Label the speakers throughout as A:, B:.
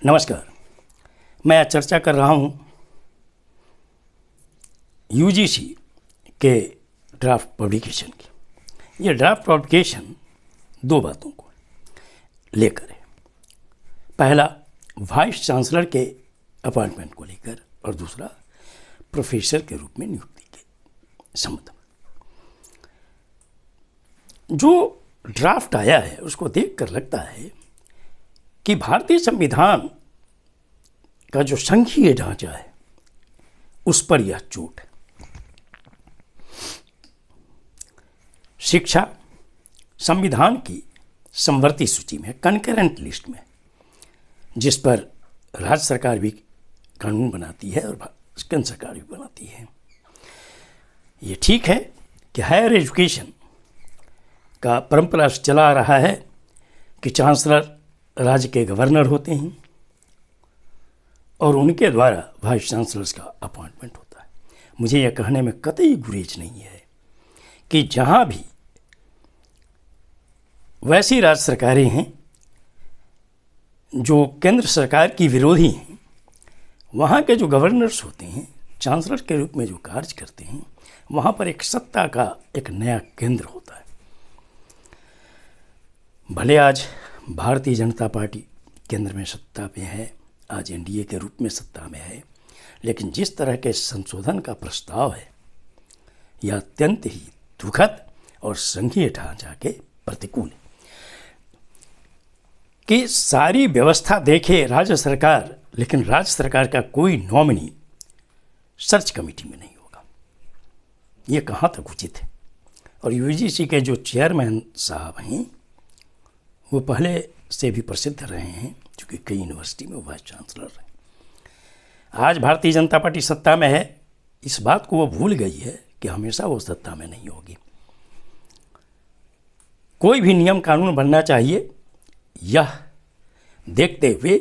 A: नमस्कार। मैं आज चर्चा कर रहा हूँ यूजीसी के ड्राफ्ट पब्लिकेशन की। ये ड्राफ्ट पब्लिकेशन दो बातों को लेकर है। पहला, वाइस चांसलर के अपॉइंटमेंट को लेकर, और दूसरा प्रोफेसर के रूप में नियुक्ति के संबंध में। जो ड्राफ्ट आया है उसको देखकर लगता है कि भारतीय संविधान का जो संघीय ढांचा है उस पर यह चोट है। शिक्षा संविधान की समवर्ती सूची में, कंकरेंट लिस्ट में, जिस पर राज्य सरकार भी कानून बनाती है और केंद्र सरकार भी बनाती है। ये ठीक है कि हायर एजुकेशन का परंपरा चला आ रहा है कि चांसलर राज्य के गवर्नर होते हैं और उनके द्वारा वाइस चांसलर्स का अपॉइंटमेंट होता है। मुझे यह कहने में कतई गुरेज नहीं है कि जहाँ भी वैसी राज्य सरकारें हैं जो केंद्र सरकार की विरोधी हैं, वहाँ के जो गवर्नर्स होते हैं, चांसलर के रूप में जो कार्य करते हैं, वहाँ पर एक सत्ता का एक नया केंद्र होता है। भले आज भारतीय जनता पार्टी केंद्र में सत्ता में है, आज एनडीए के रूप में सत्ता में है, लेकिन जिस तरह के संशोधन का प्रस्ताव है यह अत्यंत ही दुखद और संघीय ढांचा के प्रतिकूल है। कि सारी व्यवस्था देखे राज्य सरकार, लेकिन राज्य सरकार का कोई नॉमिनी सर्च कमेटी में नहीं होगा। ये कहाँ तक उचित है? और यूजीसी के जो चेयरमैन साहब हैं वो पहले से भी प्रसिद्ध रहे हैं, क्योंकि कई यूनिवर्सिटी में वाइस चांसलर हैं। आज भारतीय जनता पार्टी सत्ता में है, इस बात को वो भूल गई है कि हमेशा वो सत्ता में नहीं होगी। कोई भी नियम कानून बनना चाहिए यह देखते हुए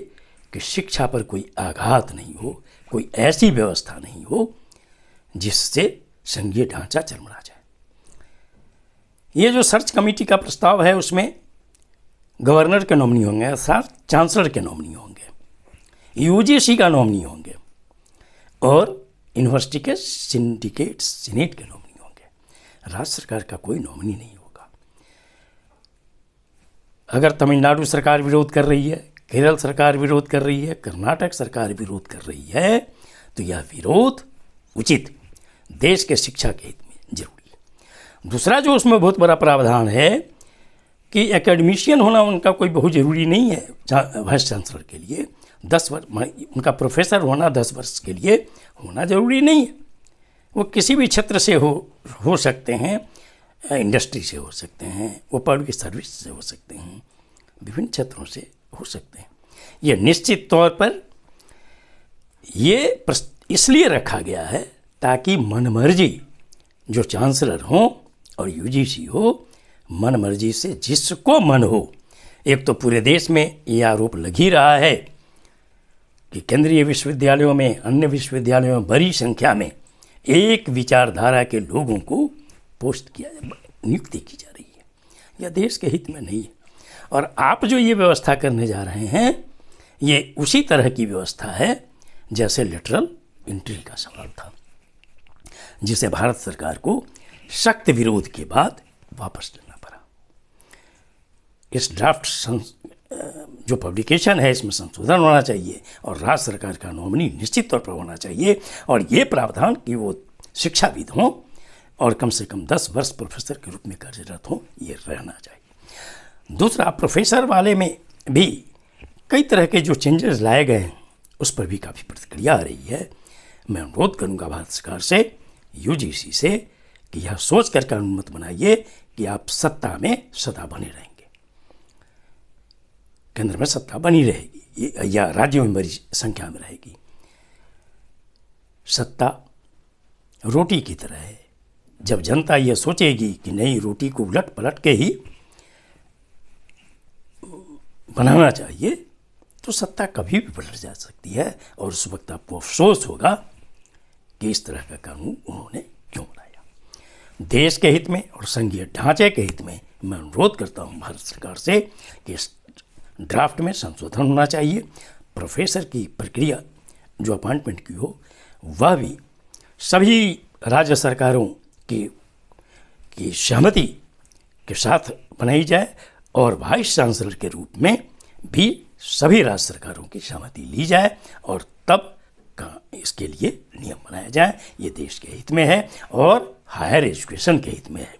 A: कि शिक्षा पर कोई आघात नहीं हो, कोई ऐसी व्यवस्था नहीं हो जिससे संघीय ढांचा चरमरा जाए। ये जो सर्च कमेटी का प्रस्ताव है उसमें गवर्नर के नॉमिनी होंगे, अर्थात चांसलर के नॉमिनी होंगे, यूजीसी का नॉमिनी होंगे और यूनिवर्सिटी के सिंडिकेट सीनेट के नॉमिनी होंगे। राज्य सरकार का कोई नॉमिनी नहीं होगा। अगर तमिलनाडु सरकार विरोध कर रही है, केरल सरकार विरोध कर रही है, कर्नाटक सरकार विरोध कर रही है, तो यह विरोध उचित, देश के शिक्षा के हित में जरूरी है। दूसरा जो उसमें बहुत बड़ा प्रावधान है कि एकेडमिशियन होना उनका कोई बहुत ज़रूरी नहीं है। वाइस चांसलर के लिए 10 वर्ष, उनका प्रोफेसर होना 10 वर्ष के लिए होना ज़रूरी नहीं है। वो किसी भी क्षेत्र से हो सकते हैं, इंडस्ट्री से हो सकते हैं, वो पब्लिक सर्विस से हो सकते हैं, विभिन्न क्षेत्रों से हो सकते हैं। ये निश्चित तौर पर ये इसलिए रखा गया है ताकि मनमर्जी जो चांसलर हों और यूजीसी हो, मन मर्जी से जिसको मन हो। एक तो पूरे देश में ये आरोप लग ही रहा है कि केंद्रीय विश्वविद्यालयों में, अन्य विश्वविद्यालयों में बड़ी संख्या में एक विचारधारा के लोगों को पोस्ट किया, नियुक्ति की जा रही है। यह देश के हित में नहीं है। और आप जो ये व्यवस्था करने जा रहे हैं ये उसी तरह की व्यवस्था है जैसे लेटरल एंट्री का सवाल था, जिसे भारत सरकार को सख्त विरोध के बाद वापस लेना पड़ा। इस ड्राफ्ट जो पब्लिकेशन है इसमें संशोधन होना चाहिए और राज्य सरकार का नॉमिनी निश्चित तौर पर होना चाहिए, और ये प्रावधान कि वो शिक्षाविद हों और कम से कम 10 वर्ष प्रोफेसर के रूप में कार्यरत हों, ये रहना चाहिए। दूसरा, प्रोफेसर वाले में भी कई तरह के जो चेंजेस लाए गए हैं उस पर भी काफ़ी प्रतिक्रिया आ रही है। मैं अनुरोध करूँगा भारत सरकार से, यूजीसी से, कि यह सोच कर कानून मत बनाइए कि आप सत्ता में सदा बने रहेंगे, केंद्र में सत्ता बनी रहेगी या राज्यों में बड़ी संख्या में रहेगी। सत्ता रोटी की तरह है। जब जनता यह सोचेगी कि नहीं, रोटी को उलट पलट के ही बनाना चाहिए, तो सत्ता कभी भी पलट जा सकती है और उस वक्त आपको अफसोस होगा कि इस तरह का कानून उन्होंने क्यों बनाया। देश के हित में और संघीय ढांचे के हित में मैं अनुरोध करता हूं भारत सरकार से कि इस ड्राफ्ट में संशोधन होना चाहिए, प्रोफेसर की प्रक्रिया जो अपॉइंटमेंट की हो वह भी सभी राज्य सरकारों की सहमति के साथ बनाई जाए और वाइस चांसलर के रूप में भी सभी राज्य सरकारों की सहमति ली जाए और तब का इसके लिए नियम बनाया जाए। ये देश के हित में है और हायर एजुकेशन के हित में है।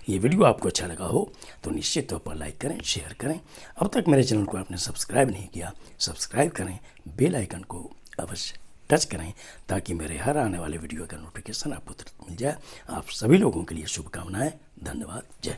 A: ये वीडियो आपको अच्छा लगा हो तो निश्चित तौर पर लाइक करें, शेयर करें। अब तक मेरे चैनल को आपने सब्सक्राइब नहीं किया, सब्सक्राइब करें, बेल आइकन को अवश्य टच करें ताकि मेरे हर आने वाले वीडियो का नोटिफिकेशन आपको तुरंत मिल जाए। आप सभी लोगों के लिए शुभकामनाएं। धन्यवाद। जय